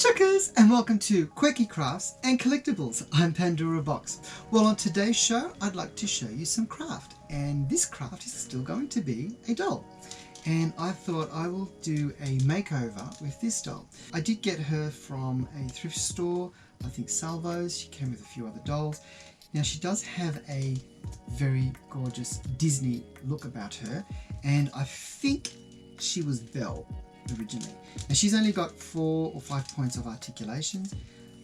Chuckers, and welcome to Quirky Crafts and Collectibles. I'm Pandora Box. Well, on today's show I'd like to show you some craft, and this craft is still going to be a doll. And I thought I will do a makeover with this doll. I did get her from a thrift store, I think Salvo's. She came with a few other dolls. Now she does have a very gorgeous Disney look about her, and I think she was Belle originally. Now she's only got 4 or 5 points of articulations,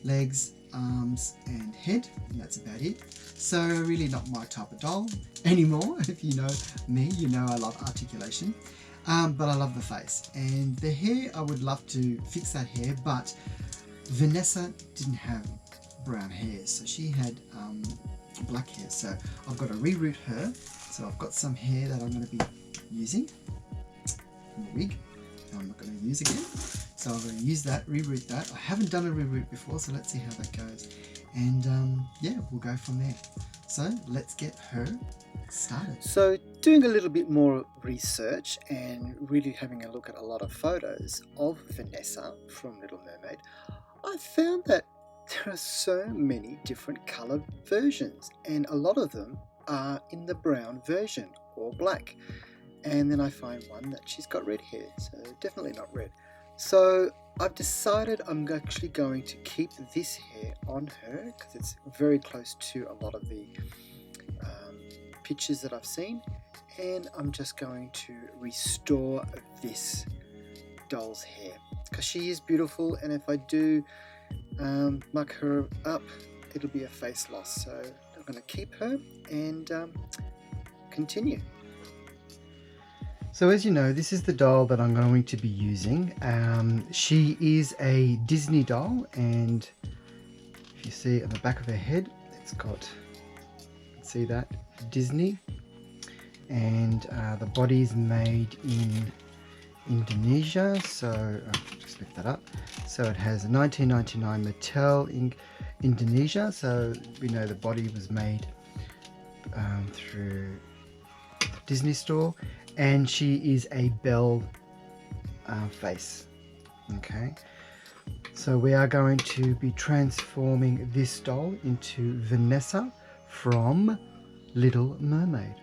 legs, arms and head, and that's about it. So really not my type of doll anymore. If you know me, you know I love articulation, but I love the face. And the hair, I would love to fix that hair, but Vanessa didn't have brown hair, so she had black hair, so I've got to reroute her. So I've got some hair that I'm going to be using in the wig. I'm not going to use again, so I'm going to use that, reroute that. I haven't done a reroute before, so let's see how that goes, and yeah, we'll go from there. So let's get her started. So doing a little bit more research and really having a look at a lot of photos of Vanessa from Little Mermaid, I found that there are so many different colour versions, and a lot of them are in the brown version or black. And then I find one that she's got red hair, so definitely not red. So I've decided I'm actually going to keep this hair on her because it's very close to a lot of the pictures that I've seen, and I'm just going to restore this doll's hair because she is beautiful, and if I do muck her up, it'll be a face loss. So I'm going to keep her and continue. So as you know, this is the doll that I'm going to be using. She is a Disney doll, and if you see on the back of her head, it's got, see that, Disney, and the body's made in Indonesia, so just lift that up. So it has a 1999 Mattel in Indonesia, so we know the body was made through the Disney store. And she is a Belle face. Okay, so we are going to be transforming this doll into Vanessa from Little Mermaid,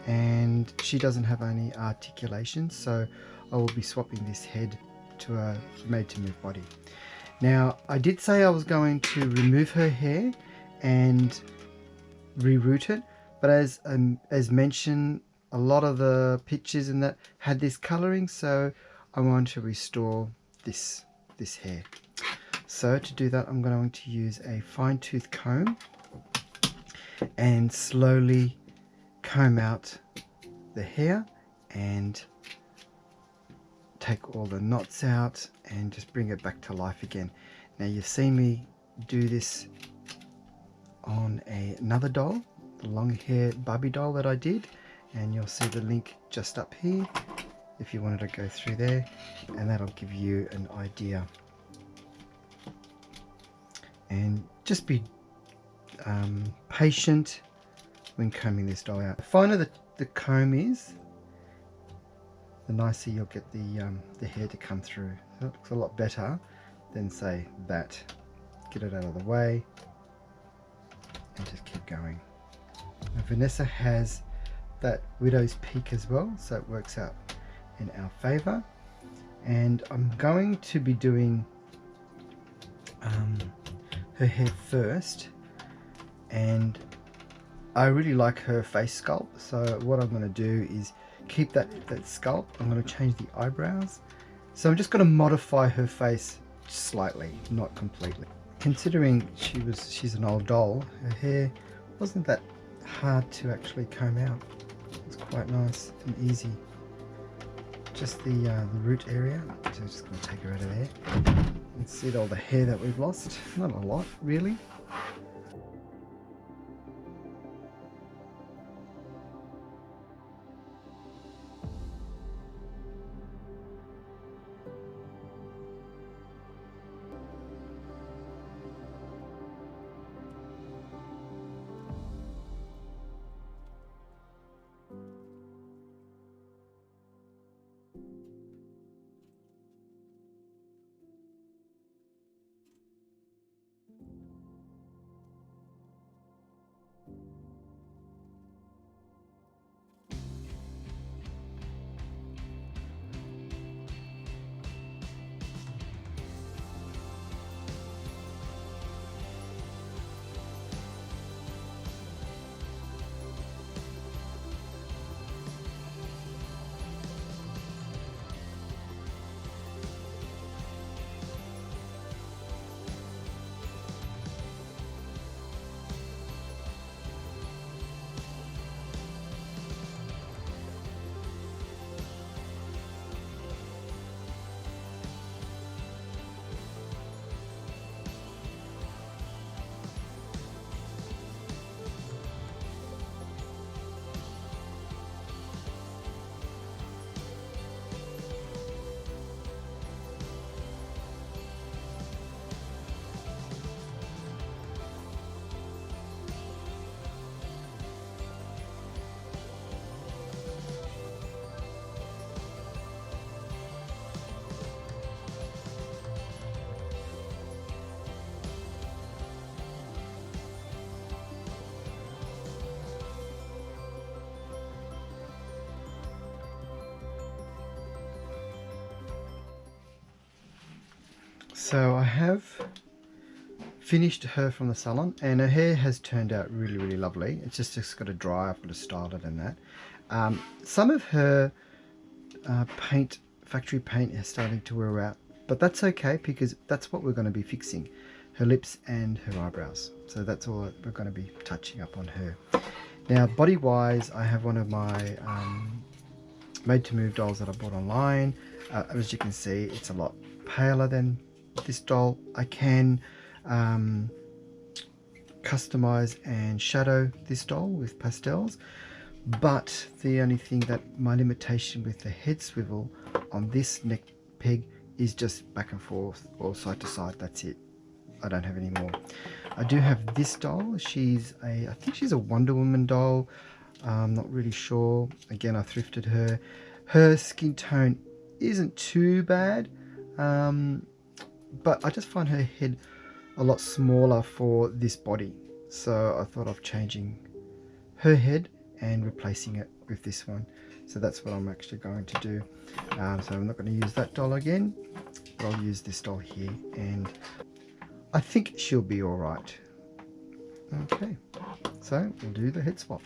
and she doesn't have any articulation, so I will be swapping this head to a made to move body. Now I did say I was going to remove her hair and reroute it, but as mentioned, a lot of the pictures in that had this colouring, so I want to restore this hair. So to do that, I'm going to use a fine tooth comb and slowly comb out the hair and take all the knots out and just bring it back to life again. Now you've seen me do this on another doll, the long hair Barbie doll that I did, and you'll see the link just up here if you wanted to go through there, and that'll give you an idea. And just be patient when combing this doll out. The finer the comb is, the nicer you'll get the hair to come through. So it looks a lot better than say that. Get it out of the way and just keep going. Now, Vanessa has that widow's peak as well, so it works out in our favor. And I'm going to be doing her hair first, and I really like her face sculpt, so what I'm going to do is keep that sculpt. I'm going to change the eyebrows, so I'm just going to modify her face slightly, not completely. Considering she's an old doll, her hair wasn't that hard to actually comb out. It's quite nice and easy. Just the root area. So I'm just going to take her out of there. You can see all the hair that we've lost. Not a lot, really. So I have finished her from the salon, and her hair has turned out really lovely. It's just got to dry. I've got to style it and that. Some of her paint, factory paint, is starting to wear out, but that's okay because that's what we're going to be fixing: her lips and her eyebrows. So that's all we're going to be touching up on her. Now, body wise, I have one of my made to move dolls that I bought online. As you can see, it's a lot paler than this doll. I can customize and shadow this doll with pastels, but the only thing that my limitation with the head swivel on this neck peg is just back and forth or side to side. That's it. I don't have any more. I do have this doll. I think she's a Wonder Woman doll. I'm not really sure. Again, I thrifted her. Her skin tone isn't too bad, but I just find her head a lot smaller for this body. So I thought of changing her head and replacing it with this one. So that's what I'm actually going to do. So I'm not going to use that doll again, but I'll use this doll here, and I think she'll be all right. Okay, so we'll do the head swap.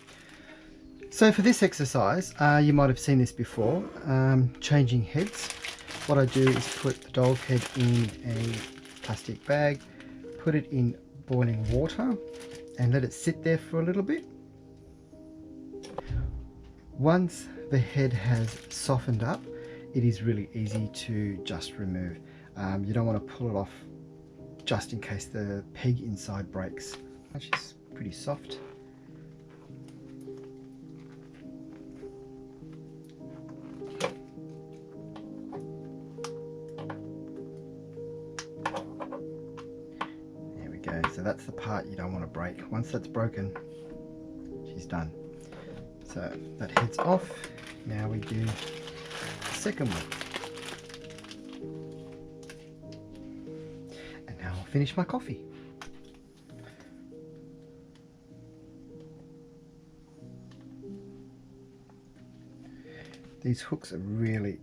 So for this exercise, you might have seen this before, changing heads. What I do is put the doll head in a plastic bag, put it in boiling water, and let it sit there for a little bit. Once the head has softened up, it is really easy to just remove. You don't want to pull it off just in case the peg inside breaks. She's pretty soft. There we go. So that's the part you don't want to break. Once that's broken, she's done. So that head's off. Now we do the second one. And now I'll finish my coffee. These hooks are really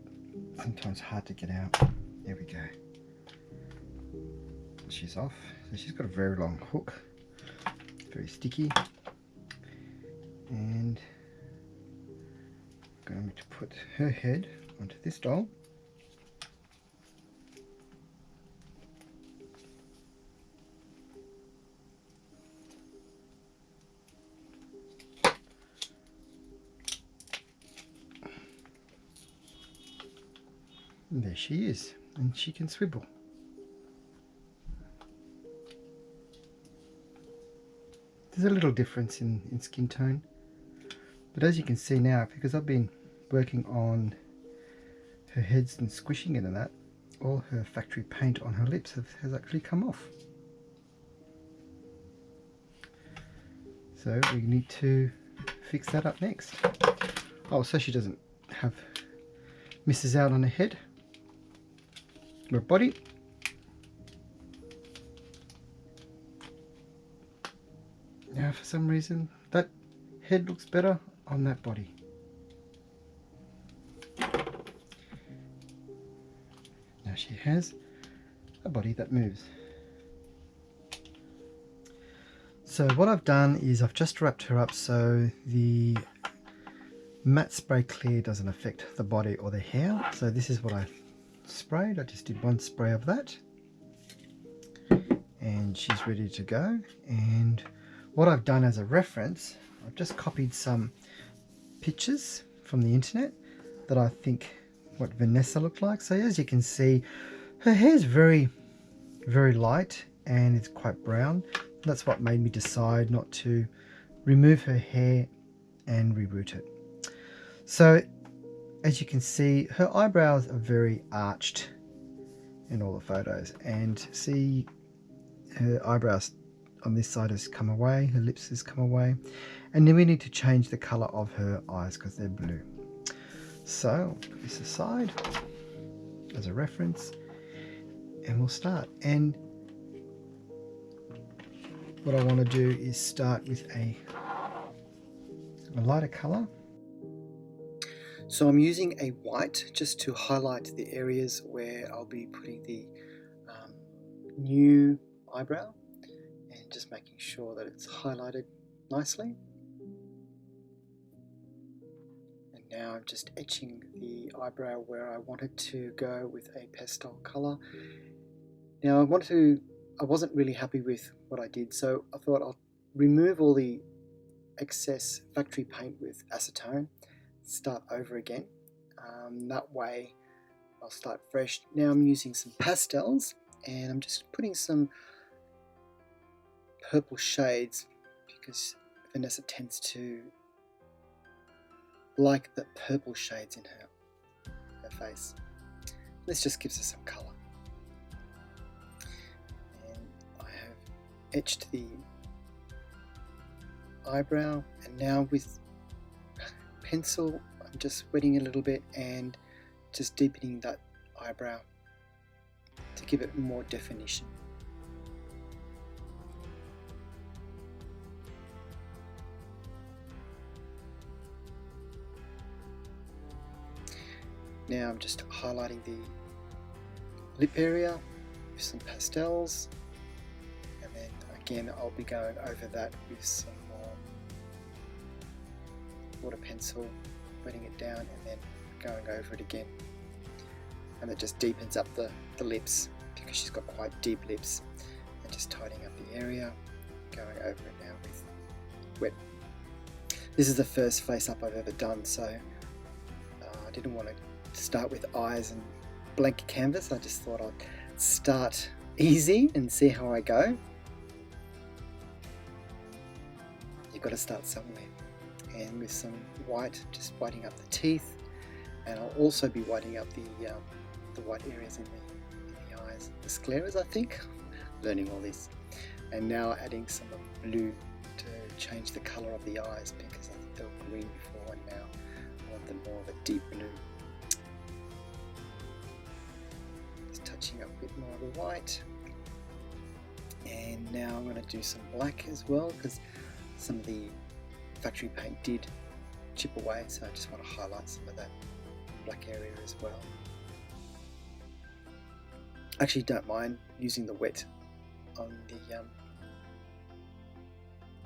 sometimes hard to get out. There we go. She's off. So she's got a very long hook, very sticky, and I'm going to put her head onto this doll. And there she is, and she can swivel. There's a little difference in skin tone, but as you can see now, because I've been working on her heads and squishing it and that, all her factory paint on her lips has actually come off. So we need to fix that up next. Oh, so she doesn't have misses out on her head. Her body. Now for some reason that head looks better on that body. Now she has a body that moves. So what I've done is I've just wrapped her up so the matte spray clear doesn't affect the body or the hair. So this is what I sprayed. I just did one spray of that and she's ready to go. And what I've done as a reference, I've just copied some pictures from the internet that I think what Vanessa looked like. So as you can see, her hair is very light and it's quite brown. That's what made me decide not to remove her hair and reroot it. So as you can see, her eyebrows are very arched in all the photos, and see her eyebrows on this side has come away, her lips has come away, and then we need to change the color of her eyes because they're blue. So I'll put this aside as a reference and we'll start. And what I want to do is start with a lighter color. So I'm using a white just to highlight the areas where I'll be putting the new eyebrow and just making sure that it's highlighted nicely. And now I'm just etching the eyebrow where I wanted to go with a pastel color. Now I wasn't really happy with what I did, so I thought I'll remove all the excess factory paint with acetone, start over again. That way I'll start fresh. Now I'm using some pastels and I'm just putting some purple shades because Vanessa tends to like the purple shades in her face. This just gives her some colour. And I have etched the eyebrow, and now with pencil I'm just wetting a little bit and just deepening that eyebrow to give it more definition. Now I'm just highlighting the lip area with some pastels, and then again I'll be going over that with some more water pencil, wetting it down and then going over it again. And it just deepens up the lips because she's got quite deep lips, and just tidying up the area, going over it now with wet. This is the first face up I've ever done, so I didn't want to start with eyes and blank canvas. I just thought I'd start easy and see how I go. You've got to start somewhere, and with some white, just whitening up the teeth, and I'll also be whitening up the white areas in the eyes, the scleras, I think. Learning all this, and now adding some blue to change the colour of the eyes because I think they were green before, and now I want them more of a deep blue. Just touching up a bit more of the white, and now I'm going to do some black as well because some of the factory paint did chip away, so I just want to highlight some of that black area as well. Actually don't mind using the wet on the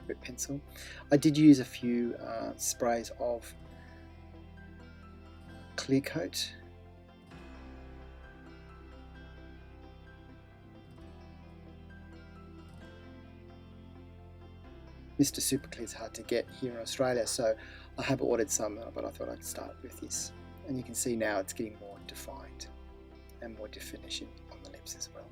wet pencil. I did use a few sprays of clear coat. Mr. Super Clear is hard to get here in Australia, so I have ordered some, but I thought I'd start with this. And you can see now it's getting more defined and more definition on the lips as well.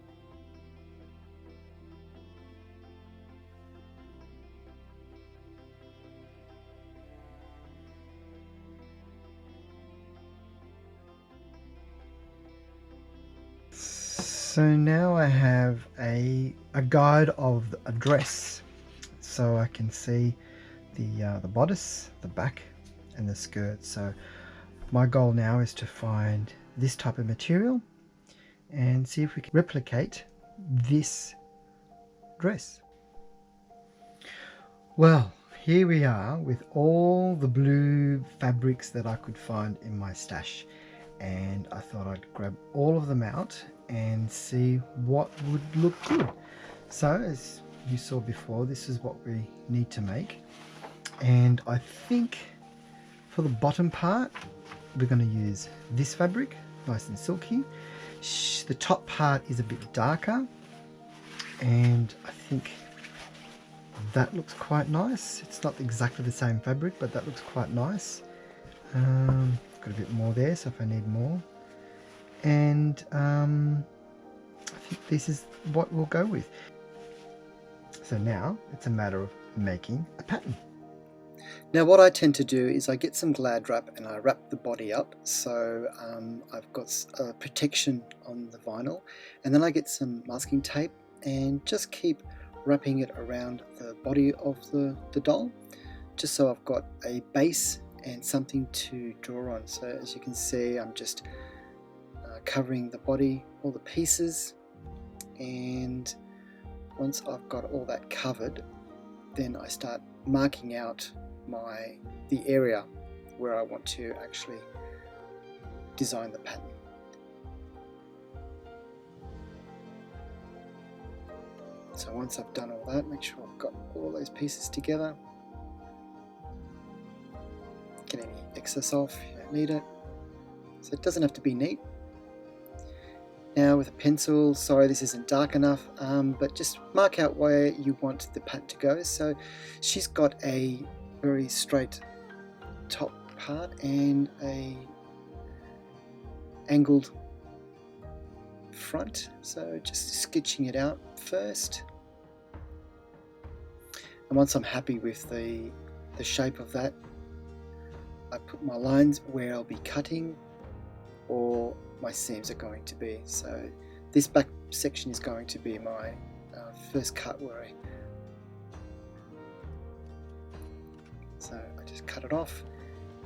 So now I have a guide of a dress, so I can see the bodice, the back and the skirt. So my goal now is to find this type of material and see if we can replicate this dress. Well, here we are with all the blue fabrics that I could find in my stash, and I thought I'd grab all of them out and see what would look good. So as you saw before, this is what we need to make, and I think for the bottom part we're going to use this fabric, nice and silky. The top part is a bit darker, and I think that looks quite nice. It's not exactly the same fabric, but that looks quite nice. Got a bit more there, so if I need more. And I think this is what we'll go with. So now it's a matter of making a pattern. Now what I tend to do is I get some Glad wrap and I wrap the body up, so I've got protection on the vinyl, and then I get some masking tape and just keep wrapping it around the body of the doll, just so I've got a base and something to draw on. So as you can see, I'm just covering the body, all the pieces, and once I've got all that covered, then I start marking out the area where I want to actually design the pattern. So once I've done all that, make sure I've got all those pieces together. Get any excess off, you don't need it. So it doesn't have to be neat. Now with a pencil, sorry this isn't dark enough, but just mark out where you want the pattern to go. So she's got a very straight top part and a angled front, so just sketching it out first. And once I'm happy with the shape of that, I put my lines where I'll be cutting or my seams are going to be. So this back section is going to be my first cut where so I just cut it off,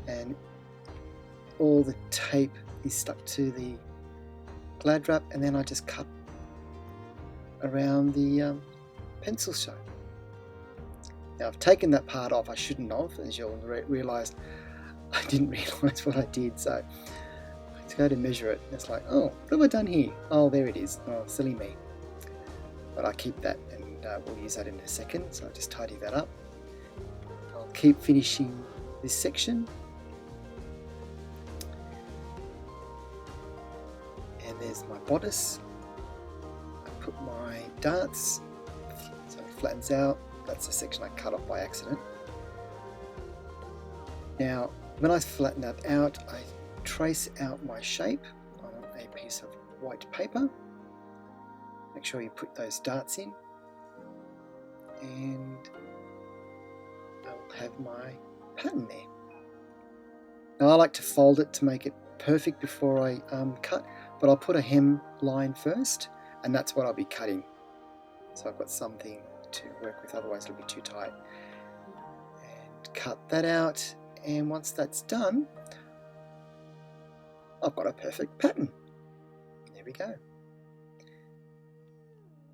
and all the tape is stuck to the glad wrap, and then I just cut around the pencil show. Now I've taken that part off. I shouldn't have, as you'll realise. I didn't realise what I did, so I go to measure it and it's like, oh, what have I done here? Oh, there it is. Oh, silly me. But I keep that, and we'll use that in a second, so I'll just tidy that up. I'll keep finishing this section. And there's my bodice. I put my darts, so it flattens out. That's the section I cut off by accident. Now, when I flatten that out, I trace out my shape on a piece of white paper. Make sure you put those darts in, and I'll have my pattern there. Now I like to fold it to make it perfect before I cut, but I'll put a hem line first, and that's what I'll be cutting. So I've got something to work with, otherwise it'll be too tight. And cut that out, and once that's done, I've got a perfect pattern. There we go.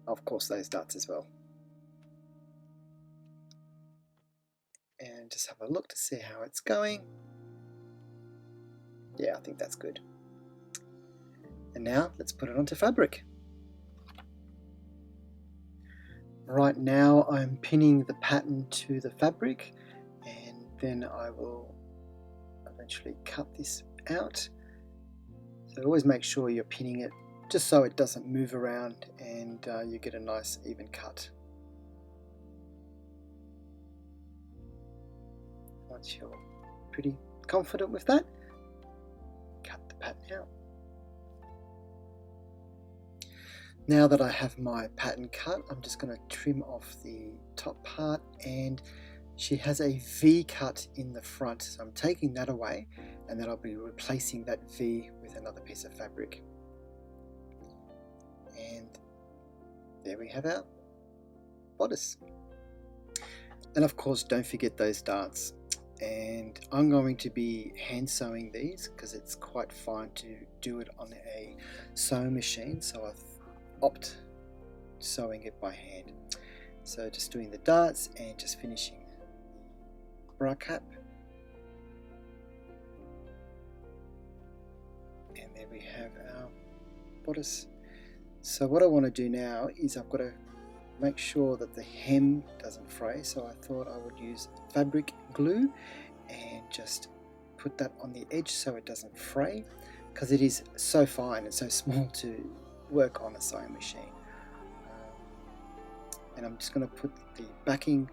Of course, those darts as well. And just have a look to see how it's going. Yeah, I think that's good. And now let's put it onto fabric. Right now I'm pinning the pattern to the fabric, and then I will eventually cut this out. So always make sure you're pinning it just so it doesn't move around, and you get a nice even cut. Once you're pretty confident with that, cut the pattern out. Now that I have my pattern cut, I'm just going to trim off the top part, and she has a V cut in the front, so I'm taking that away, and then I'll be replacing that V with another piece of fabric. And there we have our bodice. And of course, don't forget those darts. And I'm going to be hand sewing these because it's quite fine to do it on a sewing machine, so I've opted sewing it by hand. So just doing the darts and just finishing the bra cap. And there we have our bodice. So what I want to do now is I've got to make sure that the hem doesn't fray, so I thought I would use fabric glue and just put that on the edge so it doesn't fray, because it is so fine and so small to work on a sewing machine. And I'm just going to put the backing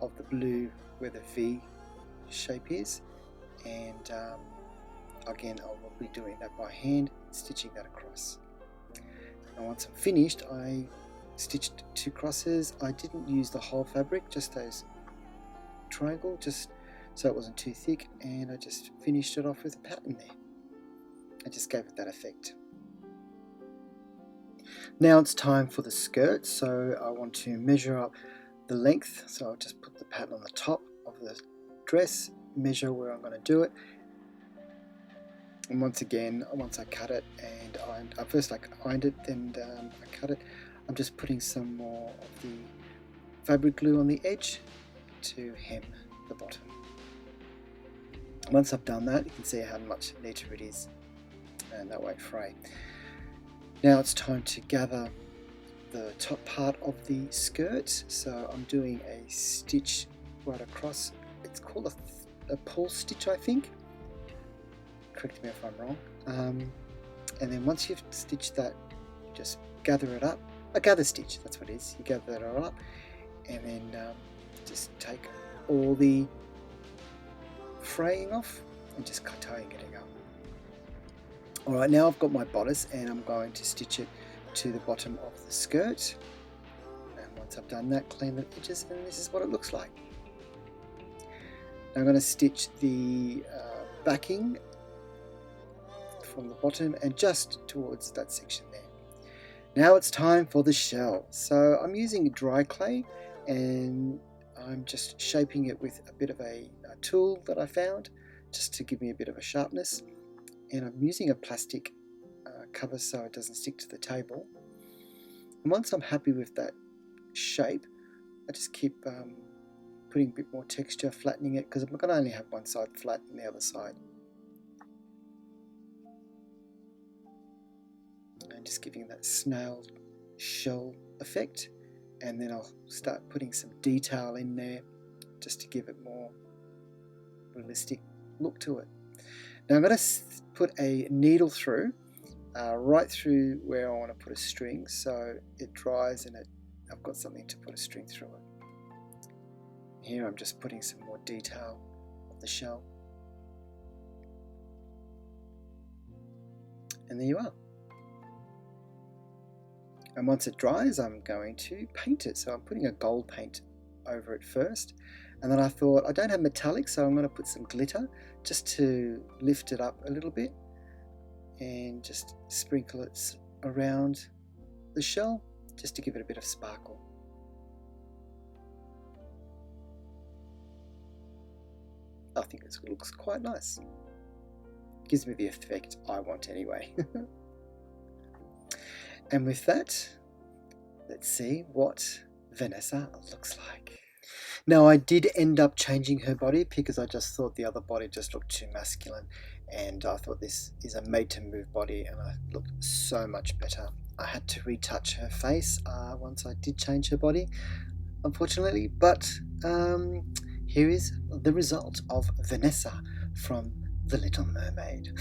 of the blue where the V shape is, and again I will be doing that by hand, stitching that across. And once I'm finished, I stitched 2 crosses. I didn't use the whole fabric, just those triangle, just so it wasn't too thick, and I just finished it off with a pattern there. I just gave it that effect. Now it's time for the skirt, so I want to measure up the length, so I'll just put the pattern on the top of the dress, measure where I'm going to do it, and once again, once I cut it and first I ironed it, then I cut it, I'm just putting some more of the fabric glue on the edge to hem the bottom. Once I've done that, you can see how much neater it is, and that won't fray. Now it's time to gather the top part of the skirt. So I'm doing a stitch right across. It's called a pull stitch, I think. Correct me if I'm wrong. And then once you've stitched that, you just gather it up. A gather stitch, that's what it is. You gather it all up, and then just take all the fraying off and just tying it up. Alright, now I've got my bodice and I'm going to stitch it to the bottom of the skirt. And once I've done that, clean the edges, and this is what it looks like. Now I'm going to stitch the backing from the bottom and just towards that section there. Now it's time for the shell. So I'm using dry clay and I'm just shaping it with a bit of a tool that I found just to give me a bit of a sharpness. And I'm using a plastic cover so it doesn't stick to the table. And once I'm happy with that shape, I just keep putting a bit more texture, flattening it, because I'm going to only have one side flat and the other side. And just giving that snail shell effect. And then I'll start putting some detail in there just to give it more realistic look to it. Now I'm going to put a needle through, right through where I want to put a string, so it dries and I've got something to put a string through it. Here I'm just putting some more detail of the shell. And there you are. And once it dries, I'm going to paint it. So I'm putting a gold paint over it first. And then I thought, I don't have metallic, so I'm going to put some glitter just to lift it up a little bit. And just sprinkle it around the shell, just to give it a bit of sparkle. I think it looks quite nice. Gives me the effect I want anyway. And with that, let's see what Vanessa looks like. Now I did end up changing her body because I just thought the other body just looked too masculine, and I thought this is a made to move body and I looked so much better. I had to retouch her face once I did change her body, unfortunately, but here is the result of Vanessa from The Little Mermaid.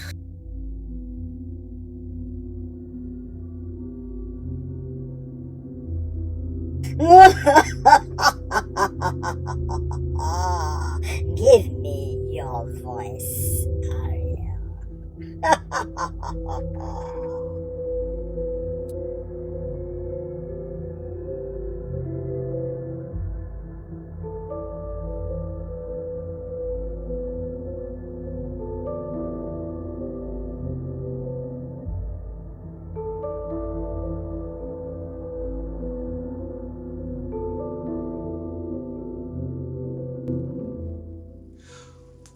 Give me your voice, Ariel.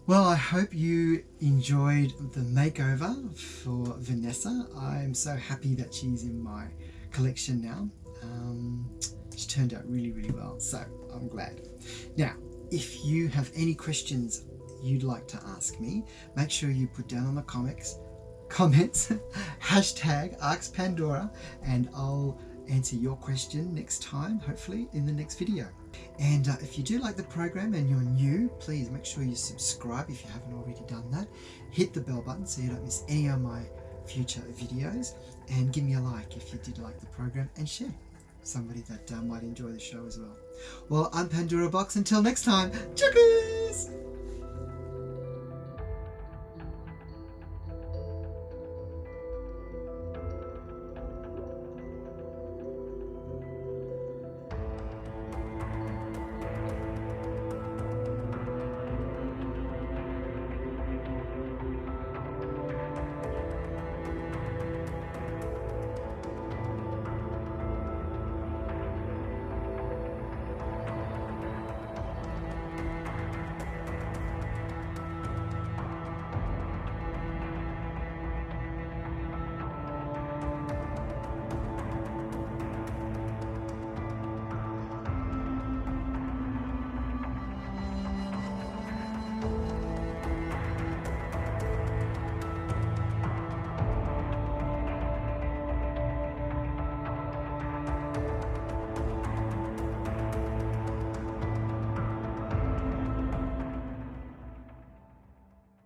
Well, I hope you enjoyed the makeover for Vanessa. I'm so happy that she's in my collection now. She turned out really, really well, so I'm glad. Now, if you have any questions you'd like to ask me, make sure you put down on the comments hashtag #AskPandora, and I'll answer your question next time, hopefully in the next video. And if you do like the program and you're new, please make sure you subscribe if you haven't already done that. Hit the bell button so you don't miss any of my future videos, and give me a like if you did like the program, and share somebody that might enjoy the show as well. Well, I'm Pandora Box. Until next time, checkers!